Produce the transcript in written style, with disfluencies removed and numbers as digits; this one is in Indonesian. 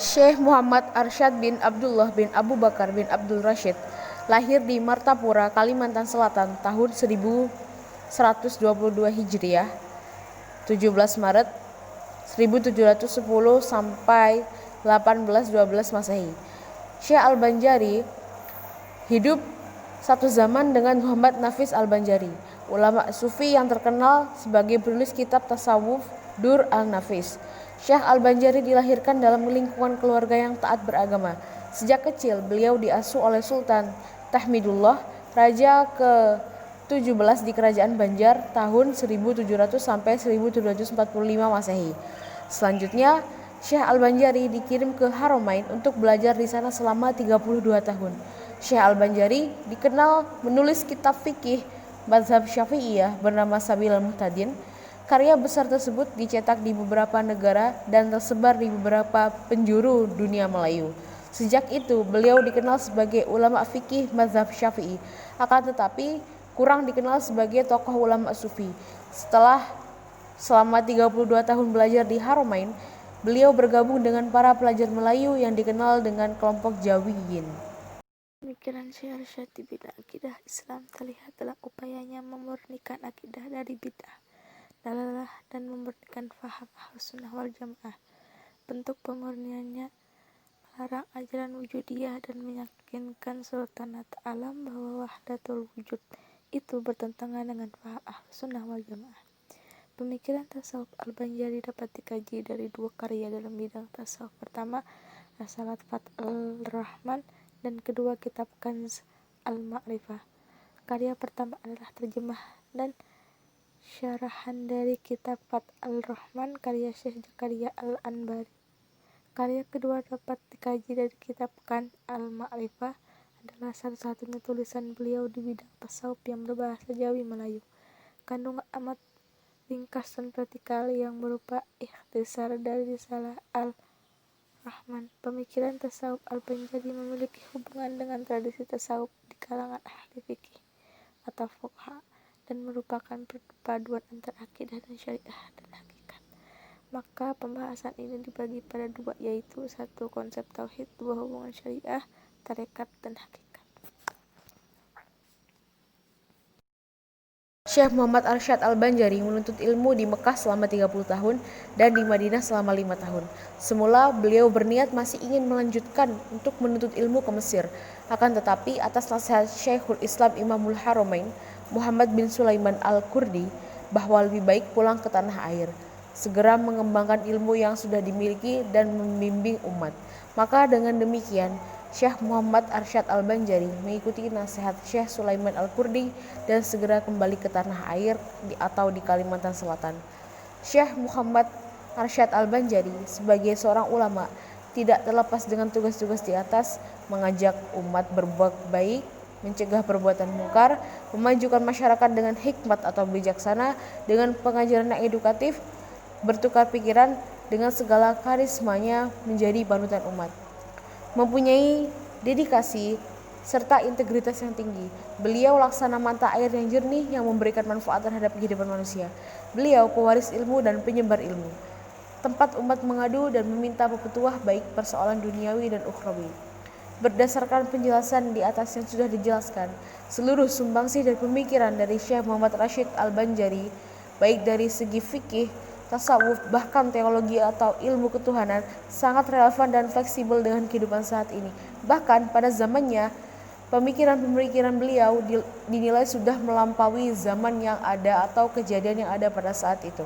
Syekh Muhammad Arsyad bin Abdullah bin Abu Bakar bin Abdul Rashid lahir di Martapura, Kalimantan Selatan tahun 1122 Hijriah, 17 Maret 1710 sampai 1812 Masehi. Syekh Al-Banjari hidup satu zaman dengan Muhammad Nafis Al-Banjari, ulama sufi yang terkenal sebagai penulis kitab tasawuf Dur Al-Nafis. Syekh Al-Banjari dilahirkan dalam lingkungan keluarga yang taat beragama. Sejak kecil beliau diasuh oleh Sultan Tahmidullah, raja ke-17 di Kerajaan Banjar tahun 1700 sampai 1745 Masehi. Selanjutnya, Syekh Al-Banjari dikirim ke Haramain untuk belajar di sana selama 32 tahun. Syekh Al-Banjari dikenal menulis kitab fikih mazhab Syafi'iyah bernama Sabil Al-Muhtadin. Karya besar tersebut dicetak di beberapa negara dan tersebar di beberapa penjuru dunia Melayu. Sejak itu, beliau dikenal sebagai ulama fikih mazhab Syafi'i, akan tetapi kurang dikenal sebagai tokoh ulama sufi. Selama 32 tahun belajar di Haramain, beliau bergabung dengan para pelajar Melayu yang dikenal dengan kelompok Jawiyin. Pemikiran Syekh Arsyad di bidang akidah Islam terlihat dalam upayanya memurnikan akidah dari bid'ah, dalalah, dan memurnikan faham Ahlus Sunnah wal Jamaah. Bentuk pemurniannya melarang ajaran wujudiyah dan meyakinkan sultanat alam bahwa wahdatul wujud itu bertentangan dengan faham Ahlus Sunnah wal Jamaah. Pemikiran tasawuf Al-Banjari dapat dikaji dari dua karya dalam bidang tasawuf. Pertama, Risalah Fathul Rahman, dan kedua, kitab Kanz Al-Ma'rifah. Karya pertama adalah terjemah dan syarahan dari kitab Fathul Rahman karya Syekh Zakaria Al-Anbari. Karya kedua dapat dikaji dari kitab Kanz Al-Ma'rifah, adalah satu-satunya tulisan beliau di bidang tasawuf yang berbahasa Jawi Melayu. Kandungan amat ringkas dan vertikal yang berupa ikhtisar dari Risalah Al-Rahman. Pemikiran tasawuf Al-Banjari memiliki hubungan dengan tradisi tasawuf di kalangan ahli fikih atau fuqaha dan merupakan perpaduan antara akidah dan syariah dan hakikat. Maka pembahasan ini dibagi pada dua, yaitu satu, konsep tauhid, dua, hubungan syariah, tarekat, dan hakikat. Syekh Muhammad Arsyad Al-Banjari menuntut ilmu di Mekah selama 30 tahun dan di Madinah selama 5 tahun. Semula beliau berniat masih ingin melanjutkan untuk menuntut ilmu ke Mesir. Akan tetapi atas nasihat Syekhul Islam Imamul Haramain, Muhammad bin Sulaiman Al-Kurdi, bahwa lebih baik pulang ke tanah air, segera mengembangkan ilmu yang sudah dimiliki dan membimbing umat. Maka dengan demikian, Syekh Muhammad Arsyad Al-Banjari mengikuti nasihat Syekh Sulaiman Al-Kurdi dan segera kembali ke tanah air atau di Kalimantan Selatan. Syekh Muhammad Arsyad Al-Banjari sebagai seorang ulama tidak terlepas dengan tugas-tugas di atas, mengajak umat berbuat baik, mencegah perbuatan mungkar, memajukan masyarakat dengan hikmat atau bijaksana, dengan pengajaran yang edukatif, bertukar pikiran dengan segala karismanya menjadi panutan umat. Mempunyai dedikasi serta integritas yang tinggi, beliau laksana mata air yang jernih yang memberikan manfaat terhadap kehidupan manusia. Beliau pewaris ilmu dan penyebar ilmu, tempat umat mengadu dan meminta pepetuah baik persoalan duniawi dan ukhrawi. Berdasarkan penjelasan di atas yang sudah dijelaskan, seluruh sumbangsih dan pemikiran dari Syekh Muhammad Arsyad Al-Banjari, baik dari segi fikih, tasawuf, bahkan teologi atau ilmu ketuhanan, sangat relevan dan fleksibel dengan kehidupan saat ini. Bahkan pada zamannya, pemikiran-pemikiran beliau dinilai sudah melampaui zaman yang ada atau kejadian yang ada pada saat itu.